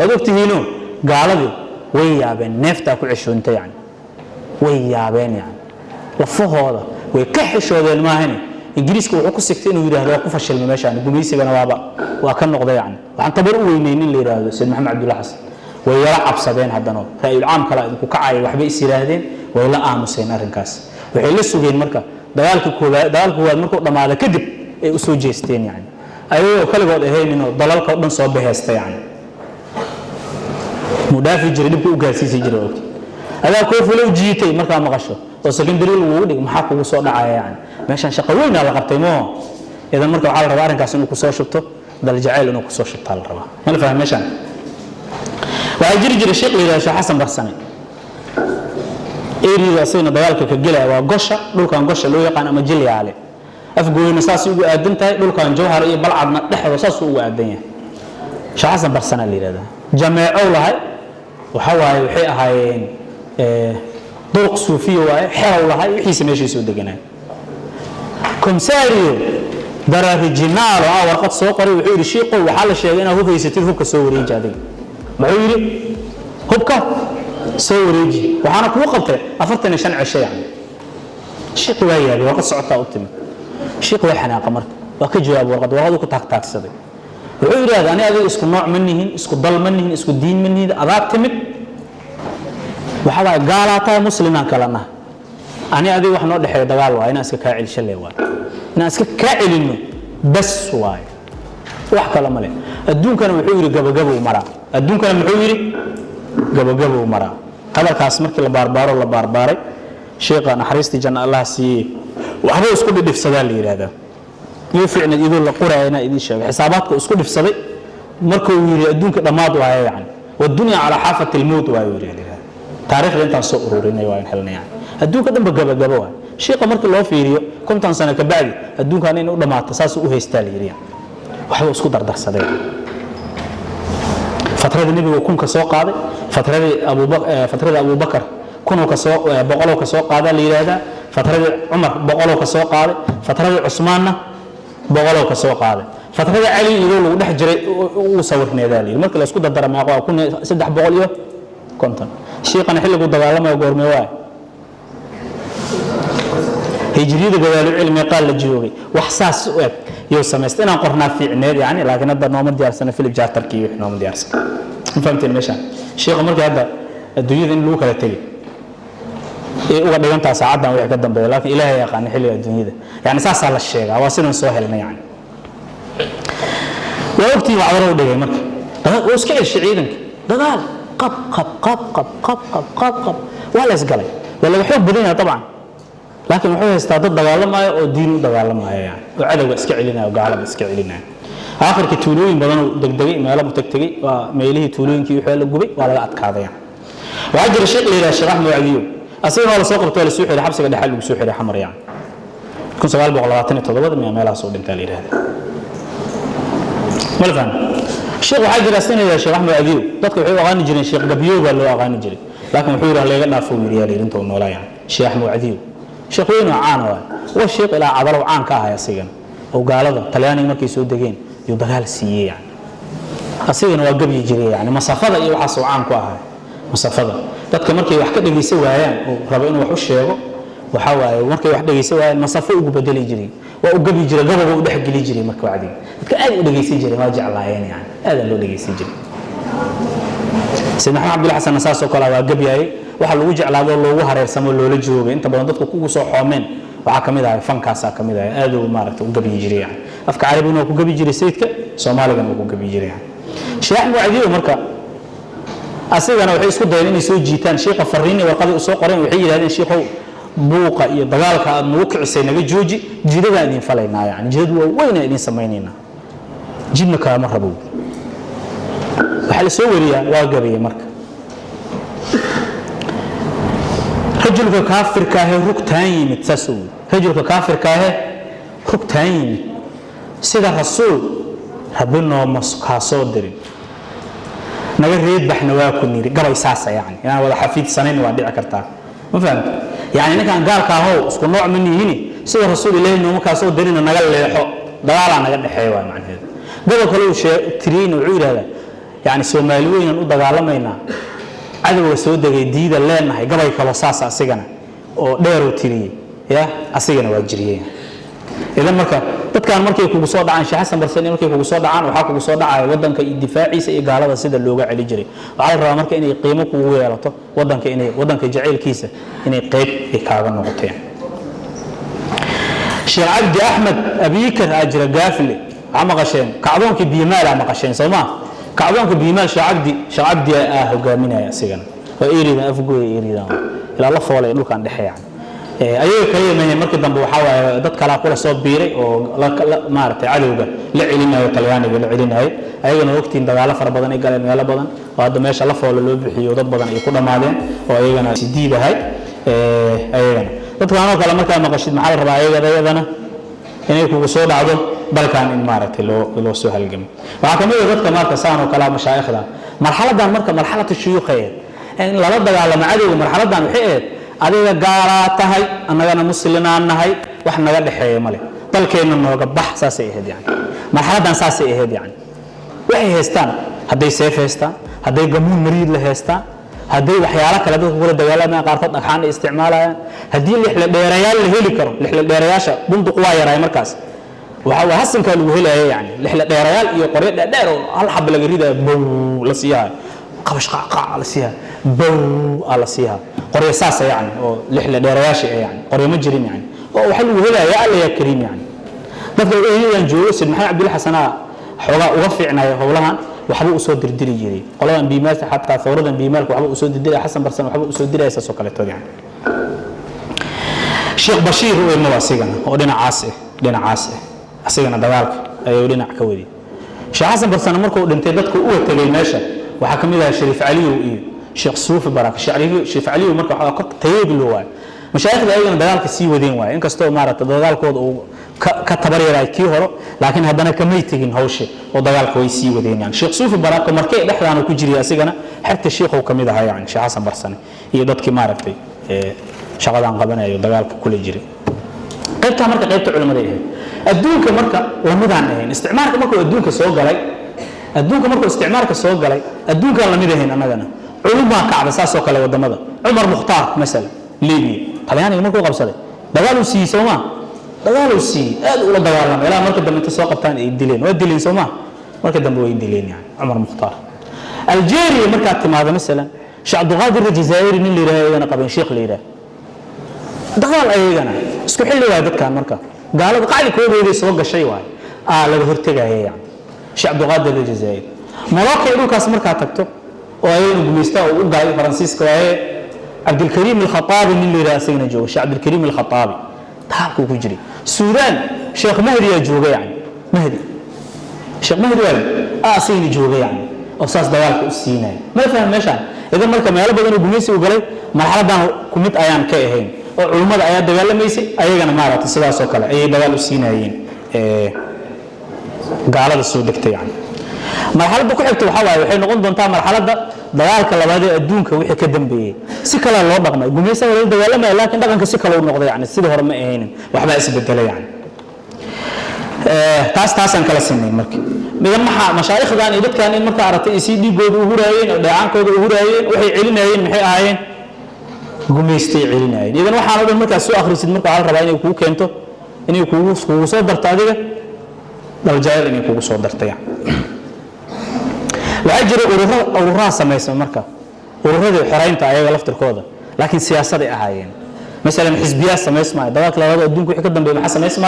ودكتهينو قالوا ويابين نفتا كل عشرون يعني ويابين يعني لفوه هذا ويكحش هذا الماهني إنجليز كوا عكس سكتين ويراه لا كوفش المماشى يعني قميصي بنا وابا وكان نقضي يعني وعن طبروا وينين اللي راه سيد محمد عبد الله حسن ويلعب صدين هذا رأي العام كلا كعاي وحبي يصيرهدين ولا آمسين أرنكاس وحيلسوا جين مركا دلالك هو المركو لما هذا كذب أسوجيستين يعني أيوة كل قول هي منه دلالك من صوب هسته يعني مدافع جريد بوجاسي سجروت هذا كوف لو جيتي مركا مغشوا وسكندري الوود محاكو وصول عاي يعني ماشان شقوين على قبتيمه إذا مركو على ربارن كاسنو كسر شفته ده الجعل إنه كسر شفته على الربا ما نفهم ماشان وأجري الشيخ إذا شو حسن بحسني إيري رأسينا ضيالك كجلة وقشة لو كان قشة لو يقان مجلي عليه أفقوا نصاص وقدمته لو كان جوهر إيه بلعب نحو وصاص وقدمه شو حسن بحسني اللي هذا جمع أولها وحواي وحيء هاين طرق صوفية وحولها يحس ماشي سود جناه كمساريو درا رجال ورقة سوقري وحير الشيق وحال الشيء أنا هو في ستين هو كسوري جادي معيري هبكة سوريجي وحنا كوقته أفرتني شنع الشيء يعني الشيق وياه لي وقت صعدت أوتم الشيق ويحنا قمرت وكجواب ورقة وهذا كنت تاك صدق وعيري هذا أنا هذا اسكو نوع منهن اسكو ضل منهن اسكو دين منهن أذاب تمت وحلا قالها مسلمان كلامه أنا هذا وحنا نقول حياة دجال واي ناس كاعل شلة واي ناس كاعل إنه بس واي وحكى لما له الدون كان محوري جب ومرا الدون كان محوري جب ومرا هذا كاسمك الله باربار شيخ أنا حريستي جنا الله سي وحنا اسكت في صدى اللي هذا يفعل يقول القرى هنا إذا شاف حساباتك اسكت في صدى مركو يري الدون كده ماضي واي يعني والدنيا على حافة الموت واي يري تاريخ اللي أنت صقرورين واي حلنا يعني الدون كده بجب واي شيخ مركو الله فيريو كم تنسنا كبعد الدون كان إنه لما تساس وهيستالي يعني وحنا اسكت در صدى فترة النبي وكون كسوق هذا فترة أبو بكر كونوا كسوق بقولوا كسوق هذا اللي هذا فترة عمر بقولوا كسوق هذا فترة عثمان بقولوا كسوق هذا فترة علي يقولوا نحجر وصورنا ذلك المركز اسكت در ما قال كنا سدح بقوليه كنت الشيخ أنا حلو قد قال ما يقول مواي هجري ده قال العلم قال الجوغي وحساس وقت يوسمست أنا قرنا في عناد يعني لكن هذا نوم ديار سنة في الجار تركي نوم ديار سنة فهمت المشان الشيخ مركز هذا الدنيا ذي لوكا تجي وقد يوم تساعدنا ويقدم به لكن إلهي يا خاني حلو الدنيا ده يعني ساس على الشيخ واسين سهلنا يعني وقتي وعبروا ده مركز وسكير الشعيرك ده قب قب قب قب قب قب قب قب ولا سقلي ولا بحب بدينا طبعا لكن وحوه استعداد دغالما او دين دغالما يعني وعدو اسك علينا وقالب اسك علينا اخر كتولوين بدن دغدغي meelo mutagtagay waa meelihii tuulooyinkii wixii la gubay waa laga adkaaday waajir sheekh leeyahay sharax muwaadiyo asagoo la soo qabtay la soo xiray xabsiga dhaxal lagu soo xiray xamar yani 1927 meelaha soo dhintay leeyahay malfan sheekh waajir asagoo sharax muwaadiyo dadku waxay aqaan jireen sheekh gabiyo baa loo aqaan jiray laakiin wuxuu yiraahdaa laga dhaafo wiiliyay intuu noolaa yani sheekh muwaadiyo شيخين وعانوا والشيخ إلى عضلوا عان كاها يا سيجن وقالوا طلياني مركي سود دقين يدخل سيء يعني السيجن وقبل يجري يعني مسافة يوحصوا عان كاها مسافة تذكر مركي واحد يسوي يعني وربعين وحوش يجوا وحوا مركي واحد يسوي المسافة وقبل يجري وقبل يجري قبل وضحك يجري مركي بعدين كأي وده يسجري ما جعل الله يعني هذا اللي وده يسجري سيدنا عبد الله حسن نساسو كلا وقبل يجري waxa lagu jeclaado loogu hareersamo loola joogay inta badan dadku kugu soo xoomeen waxa kamid ah fankaas kamid ah aad u maaragtay u gabi jiray afka carabiga ku gabi jiray sayidka Soomaaliga ku gabi jiray sheekh mucadiyo marka asigana waxay isku dayeen inay soo jiitaan sheekha fariinay warqad u soo qoreen waxay yiraahdeen sheekhow buuqa iyo dagaalka aad nagu kicisay naga jooji jidada idin falaynaa yani jidadu waa weyn idin sameeynayna jidna kama rabo waxa la soo wariyaa waa gabi marka رجل كافر كاه ركتين متسول رجل كافر كاه ركتين سيد الرسول ربنا مسكاسودر نجريد بحنا واكني قبل ساسة يعني أنا ولا حفيد سنين وادي أكرتها ما فهمت يعني أنا كان قال كهو اسكو نوع مني هني سيد الرسول إليه إنه مكاسودر إنه نقل له ضلال أنا قد حيوان مع هذا قبل كلو شيء ترين وعير هذا يعني سوماليين ودغالمينا عدو soo degay diida leenahay gabay kala saas asigana oo dheer u tiriyay ya asigana waa jiriyay idan marka dadkan markay kugu soo dhacaan Sheekh Xasan Barsani markay kugu soo dhacaan waxa kugu soo dhacay wadanka difaaciisa iyo gaalada sida looga celi jiray waxa la rabaa marka inay qiimo kugu yeelato wadanka jaceelkiisa inay qayb ay kaaga noqoteen Sheekh Abdi Ahmed Abikar Ajra Gaafli ama qasheen kacdoonki biimaal ama qasheen Soomaa kacdoonka biimaal Sheekh Abdi hogaaminaya asigana oo eerida afgooy eerida ila la foolay dhulkan dhaxeeyay ayaga kaliya markii dambe waxa waaye dad kala kula soo biiray oo maartay cadawga la celinayo Talyaaniga la celinayo ayagana waqtiin dagaalo fara badan ay galeen meelo badan oo hadda meesha la foolo loo bixiyo dad badan ay ku dhamaadeen oo ayagana sidiidahay ayagana dadkaan kala markaa maqashid maxaa la rabaa ayagana inay kugu soo dhacdo dalkan in maartay loo soo halgamo waxa kamid ah dadka marka saan oo kala mashaayikhda marxaladan marka marxalada shuyuuqeed in lala dagaalamo cadawga marxaladan waxay adiga gaara tahay annagana muslimaan nahay wax naga dhaxeeyo male dalkeena nooga bax saasay ahayd yani marxaladan saasay ahayd yani waxay haystaan haday seef haystaan haday gamuun mariid la haystaan haday waxyaalo kale dadku kula dagaalamay qaarkood dhaqaan isticmaalayaan hadii lixla dheerayaal la heli karo lixla dheerayaasha bunduq waa yaray markaas waxa hasanka lagu helayo yani lixla dheerayaal iyo qoryo dheer oo hal xab laga ridaa bow la siiyaa qabash qaqa la siiyaa bow ala siiyaa qoryo saas yani oo lixla dheerayaasha yani qoryo ma jirin yani oo waxa lagu helayaa alla ya kariim yani dadka eeyadan joogo sid maxay Abdul Xasana xogaa uga fiicnaayo howlahan waxba u soo dirdiri jiray qoladan biimaasha xataa fawradan biimaalka waxba u soo dirdiray Xasan Barsan waxba u soo diraysa soo kale tood yani Sheekh Bashiir oo mawaasigana oo dhinacaas asigana dagaalka ayuu dhinac ka wadi Sheekh Xasan Barsan markuu dhintay dadku u tagay meesha waxa kamid ah Shariif Ali iyo Sheekh Suufi Barak Shariif Ali marka waxa ka tayib loo waay mashaayixda ayagana dagaalka sii wadeen waay inkastoo maarata dagaalkooda uu ka tabareeray kii hore laakiin haddana kamay tagin hawsha oo dagaalka way sii wadeen yani Sheekh Suufi Barak markay dhaxdaan ku jiray asigana xigta sheekhu kamid ahaa yani Sheekh Xasan Barsan iyo dadkii maaragtay shaqadan qabanayo dagaalka kula jiray qaybta marka qaybta culimada ah adduunka marka lamidaan ahayn isticmaalka marka adduunka soo galay adduunka lamid ahayn annagana culumma kacda saasoo kale wadamada Umar Mukhtar mesela Libiya Talyaaniga markuu qabsaday dagaal uu siiyay Soomaa aad ula dagaalamay ilaa marka dambe soo qabtaan ay dileen Soomaa marka dambe way dileen yani Umar Mukhtar Algeria marka timaada mesela Sheikh Abdul Qadir Jazairi nin leeyahay qaban sheekh leeyahay dagaal ayagana isku xilli waa dadkan marka gaalada qaali koodeeda soo gashay waay laga hortagayay yani Sheikh Abdul Qadir Jazairi Morocco dhulkaas marka tagto oo ay gumeystaa oo u gaay Faransiiska waaye عبد الكريم الخطابي من اللي راسينا جوه شيخ عبد الكريم الخطابي تحكوا كجري السودان شيخ مهدي جوه يعني شيخ مهدي سيني جوه يعني أساس دوالك السيناء ما فهم ماشان إذا مركب ما يلا بدنا بميسي وقالي مرحلة ده كميت أيام كأهين علماء أيام دوال ميسي أيجنا ما رأت السبع سكلا أي دوال السيناءين قال السودكت يعني مرحلة ده كحكت وحلا وحين نقول دون تام مرحلة ده dagaalka labaad ee adduunka wixii ka dambeeyay si kala loo dhaqmay gumeysa wala dagaalamay laakiin dhaqanka si kala u noqday yani sidii hore ma ahayn waxba isbedelay yani taasan kala sameeyay markii midan mashaayixdan iyo dadkan in marka aragtay si dhigooda u huraayeen oo dhacaankooda u huraayeen waxay celinayeen maxay ahaayeen gumeystay celinayeen idan waxaan oo dhan marka soo akhrisid marka hal rabaa inay ku keento inay kugu soo darto adiga daljaayl inay kugu soo darto yani وأجر أوراق سميسم مركا أوراق حرينتا أيها لفتركودا لكن سياسة أهايين مثلا حزبيات سميسم دواك لا هذا الدين كل قدام بما سميسم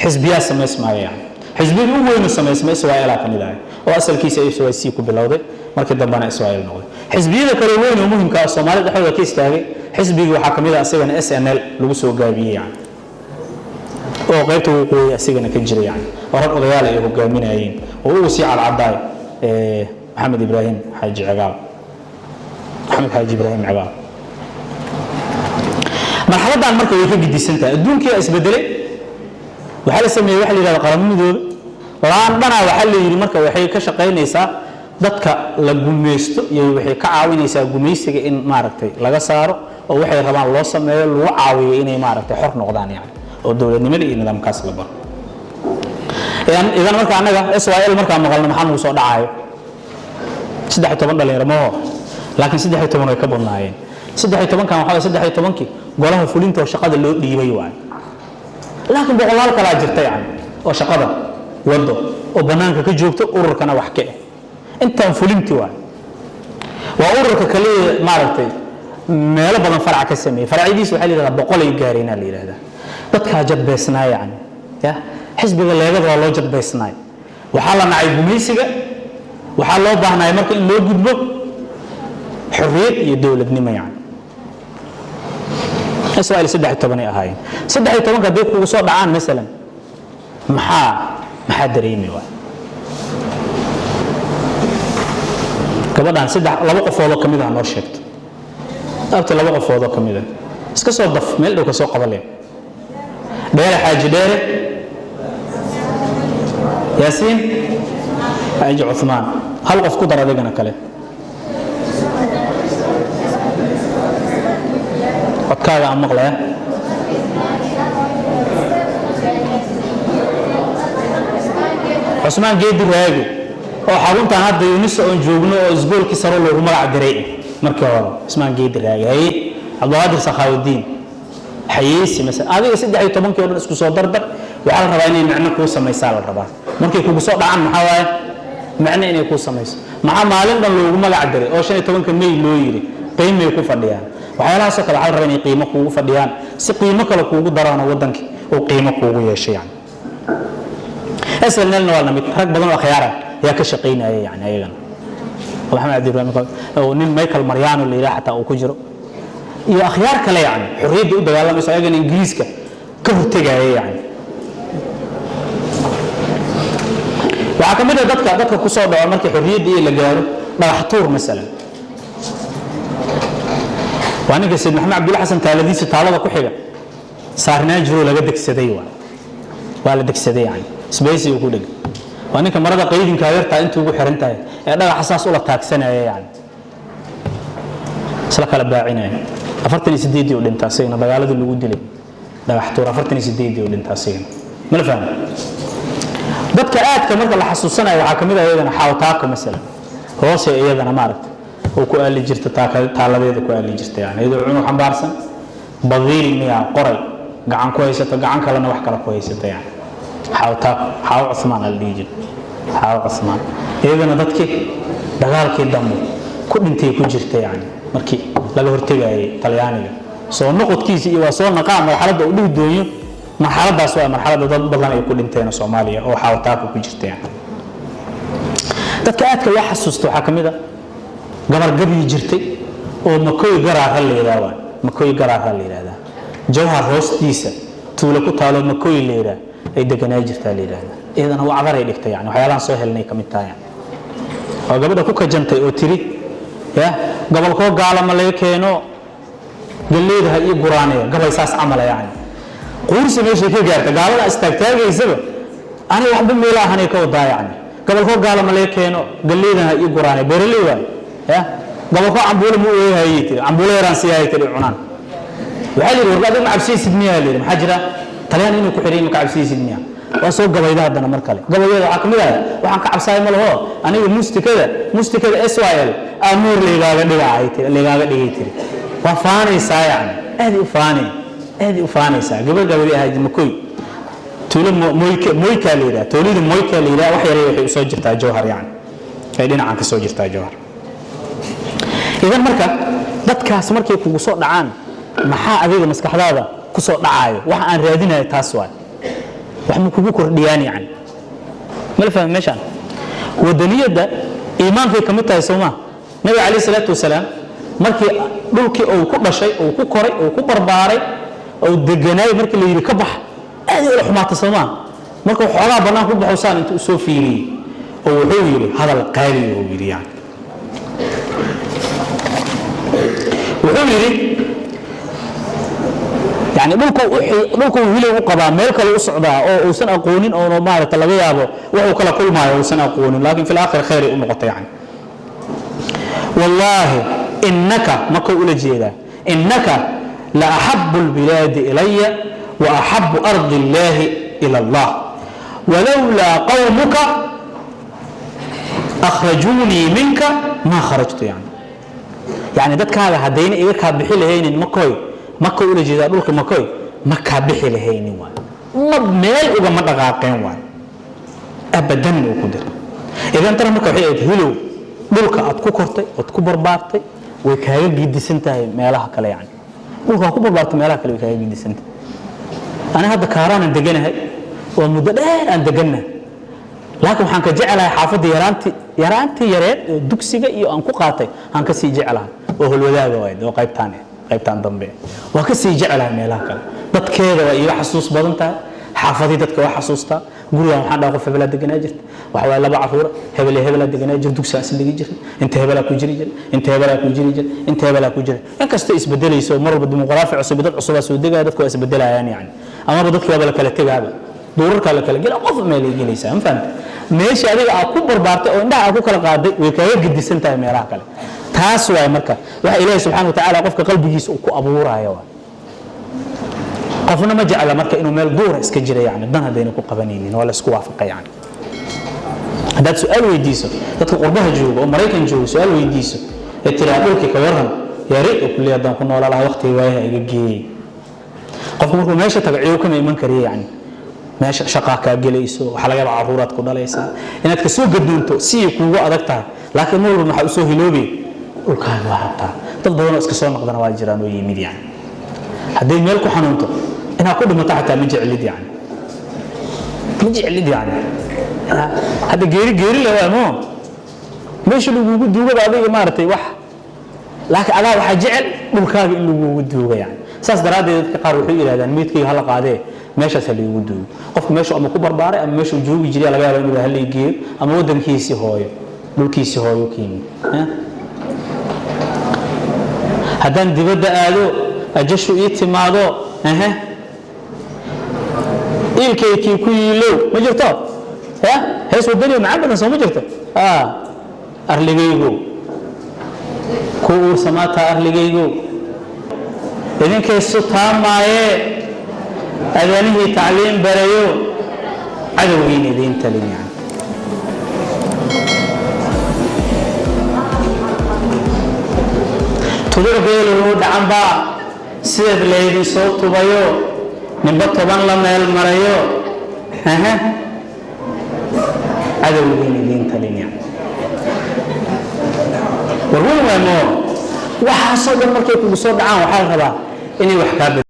حزبيات سميسم يعني حزبي هو وين سميسم سواء لا كم ذا وأصل كيس سواء سيكو بالأوضة مركز دمنا سواء النوضة حزبي ذا كروين ومهم كالصومال ده حول كيس تاعي حزبي وحكم ذا أسيغنا SNL لبسوا جابيه يعني وغيرته قوي أسيغنا كجري يعني ورد ضيالة يهو جامين هين وهو سيع العباية محمد إبراهيم حاج عقاب مرحبا عن مركب يفيد دي سنة الدون كي أسبدلي وحال سمي وحل إلى القرامين دول وعندنا وحل يري مركب وحي كشقين يسا ضدك لجميست يوحي كعاوين يسا جميست إن معركتي لقى صار أو وحي طبعا الله سمي الوعاوي إني معركتي حر نقدان يعني والدولة نملي إن لم كاس لبر إذا مركب عندنا إسرائيل مركب مغلنا محمد صلى الله عليه saddex toban dhalinyaro ma oo laakiin saddex toban way ka badnaayeen saddex toban kan waxa saddex tobankii golaha fulinta oo shaqada loo dhiibay waay laakiin boqolaal kala jirtay yani oo shaqada wado oo banaanka ka joogto ururkana wax ka intaan fulinti waay waa ururka kaliya maaragtay meelo badan farac ka sameeyay farcidiisa waxa la yiraahdaa boqol ay gaareenaa la yiraahdaa dadka jadbeysnaa yani ya xisbiga leegada waa loo jadbeysnaa waxa la nacay gumaysiga waxa loo baahnaa marka in loo gudbo xorriyad iyo dawladnimo yani su'aal saddex toban ay ahaayeen saddex toban ka dib kugu soo dhacaan midalan maxaa dareemi waa gabadhan saddex laba qofood oo kamid ah noo sheegto abta laba qofood oo kamid ah iska soo daf meel dhow ka soo qabaleen dheere xaaji dheere yaasiin xaaji Uthman hal qof ku dar adigana kale codkaaga aan maqlaya Usmaan geedi raagi oo xaruntan hadda UNISA oo joogno oo isgoolkii sare loogu magac diray markii hore Usmaan geedi raagi hay Abdulqaadir Sakhaawudiin xayiisi mesela adiga 13 kii oo dhan isku soo dardar waxa la rabaa inay macno ku sameeysaa la rabaa markay kugu soo dhacaan maxaa waaye macno inay ku sameeyso maxaa maalin dhan loogu magac diray oo 15 May loo yiri qiimo ku fadhiyaan waxyaalahaas kale waxa la rabaa inay qiimo kuugu fadhiyaan si qiimo kale kuugu daraan wadankii oo qiimo kuugu yeeshaan أسألنا ولا ميت رك بدن أخيارا يا كشقينا يعني أيضا محمد عبد الرحمن أو نين مايكل مريانو اللي راح حتى أو كجرو يا أخيار كلا يعني حرية ده والله مش أيضا إنجليز كهرتجا يعني وعكمل دتك كوسا ده عمرك حرية دي اللي جاره مرحتور مثلا وأنا كسيد محمد عبد الله حسن تالدي ستالة كحجة صار ناجرو لقدك سديوا ولا دك سدي يعني سبيسي وكل شيء وأنا كمرة قيدين كايرتا أنتوا بحرنتها أنا حساس ولا تاكسنا يعني سلك على باعنا أفرتني سديدي والإنتاسين هذا قالوا اللي ودي لي ده محتور أفرتني سديدي والإنتاسين ما الفهم بدك آت كمرة اللي حسوسنا وحكمنا أيضا حاوتاكم مثلا هو شيء أيضا أنا ما عرفت وكقال لي جرت تاك تعال ذي كقال لي جرت يعني إذا عنو حمبارسن بضيل مياه قري قعن كويسة قعن كلنا وحكلا كويسة يعني حاو عثمان الليجن حاو عثمان إذا ندتك دغالك دمو كل انتي كجرت يعني مركي لا هرتجاي طلياني سو نقط كيس وسو نقام مرحلة أولو الدنيا مرحلة سواء مرحلة ضد بدلنا يكون انتين صوماليا أو حاو تاكو كجرت يعني دتك يا حسستو حكم إذا قمر قبل جرتي ومكوي قرار هاللي هذا مكوي قرار هاللي هذا جوهر هوستيسا تولكو تالو مكوي اللي هذا ay deganaa jirtaa leeyahay idan waa cadar ay dhigtay yani waxyaalaha soo helnay kamid tahay oo gabadha ku kajantay oo tiri ya gobolko gaalama laga keeno galeedaha iyo quraanaya gabay saas amal yani qoorsi meesha ka gaartay gaalada istaagtaageysaba ani waxba meelahan ka wadaa yani gobolko gaalama laga keeno galeedaha iyo quraanaya beeraley waa ya gobolko ambuule mu yahay tiri ambuule yaraan siyaay tiri cunaan waxa la yiraahdaa ma cabsi sidmiya leeyahay maxaa jira taliyaan inuu ku xiriyo macabsiis idmiya waa soo gabayda hadana mar kale gabayada waxa kamid ah waxaan ka cabsaay ma laho aniga mustikada SYL amuur leegaaga dhigay tiri waa faanaysaa yani aad u faanaysaa gabadha ahayd makoy tuulo moyka leeyahay tuulida moyka leeyahay wax yar waxay soo jirtaa jawhar yani ay dhinacan ka soo jirtaa jawhar idan marka dadkaas markay kugu soo dhacaan maxaa adiga maskaxdaada kusoo dhacaayo waxa aan raadinayo taas waay wax ma kugu kordhiyaan yani ma la fahmo meeshan wadaniyada iimaanka kamid tahay Soomaa nabi kaleey salaatu wasalaam markii dhulkii uu ku dhashay uu ku koray uu ku barbaaray uu deganay markii la yiri ka bax aad u xumaata Soomaa markuu xoolaha banaan ku baxosan intuu soo fiiriyay oo wuxuu yiri hadal qaali oo yiri yani wuxuu yiri يعني دولكو ويلي u qabaa meel kale u socdaa oo uusan aqoonin oo maarta laga yaabo wuxuu kala kulmaayo uusan aqoonin laakiin fil aakhir khayr u noqotay yani wallahi innaka maka ula jeeda innaka la ahabbu al bilad ilayya wa ahabbu ardi allah ila allah ولولا قومك أخرجوني منك ما خرجت يعني دتك هذا هدين إيجا كابحي لهين مكوي ولا جدا دولك مكوي ما كابحي لهين وان ما ميل وجا ما دقاقين وان أبدا وقدر إذا أنت رمك حيد هلو دولك أتكو كرتي أتكو بربارتي وكاي جدي سنتها ميلها كلا يعني دولك أتكو بربارتي ميلها كلا وكاي جدي سنتها أنا هذا كاران عندنا هاي ومدلين عندنا لكن حنك جعلها حافظ يرانتي يريد دكسيجا iyo aan ku qaatay aan ka sii jecelahay oo holwadaaga way oo qaybtaan dambe waa ka sii jecelahay meelaha kale dadkeeda waa iyo xasuus badan tahay xaafadii dadka waa xasuusta guriga waxaan dhaaqo febla deganaa jirta waxa waa laba caruur hebel deganaa jir dugsigaas ligi jir inta hebel ku jiri jir inta hebel ku jiri in kasta isbedelayso mar walba dimuqraafi cusub dad cusub soo degaa dadku isbedelayaan yani ama dadka wala kala tagaaba doorarka la kala gala qof meel ay gelaysaa ma fahamtay meesha adiga aad ku barbaartay oo indhaha ku kala qaaday way kaaga gidisan tahay meelaha kale taas way marka waxa Ilaahay subhanahu wa ta'ala qofka qalbigiisa uu ku abuurayo qofna ma jecla marka inuu meel duur iska jira yani dan hadayna ku qabanaynin wala isku waafaqay yani hadaad su'aal weydiiso dadka qurbaha jooga oo Mareykan jooga su'aal weydiiso ee tiraadulka ka waran yaari oo kulliyadan ku noolaa waqti waayaha iga geeyay qofku markuu meesha tagaciyo kama iman kariyo yani meesha shaqo ka galayso waxa laga yaabaa caruuraad ku dhalaysa inaad ka soo gadoonto si kuugu adag tahay laakiin mar walba waxa uu soo hiloobay ulkaan waa hataa dad badan iska soo noqdana waa jiraan oo yimid yani haday meel ku xanuunto ina ku dhimato xataa ma jeclid yani hada geeri la waamo meesha lagu duugo adiga maartay wax laakiin adaa waxa jecel dhulkaaga in lagu duugo yani saas daraadeed ka qaar wuxuu yiraahdaan meedkii hala qaadee meeshaas lagu duugo qofka meesha ama ku barbaaray ama meesha joogi jiray laga yaabo inuu hal geeyo ama wadankiisi hooyo dhulkiisi hooyo kiimi hadan dibadda aado ajashu itimaado ilkeykii ku yiilow ma jirto hees wadani macabana soo ma jirto arligaygo ku ursamaata arligaygo idinkaysu taamaaye أذانه تعليم بريو عدوين ذين تلين يعني تدور بيلو دعم با سيد ليدي صوت بيو نبت طبان لما المريو عدوين ذين تلين يعني ورغم ما وحاسب لما كيف بصوت عام وحال غبا إني وحكاب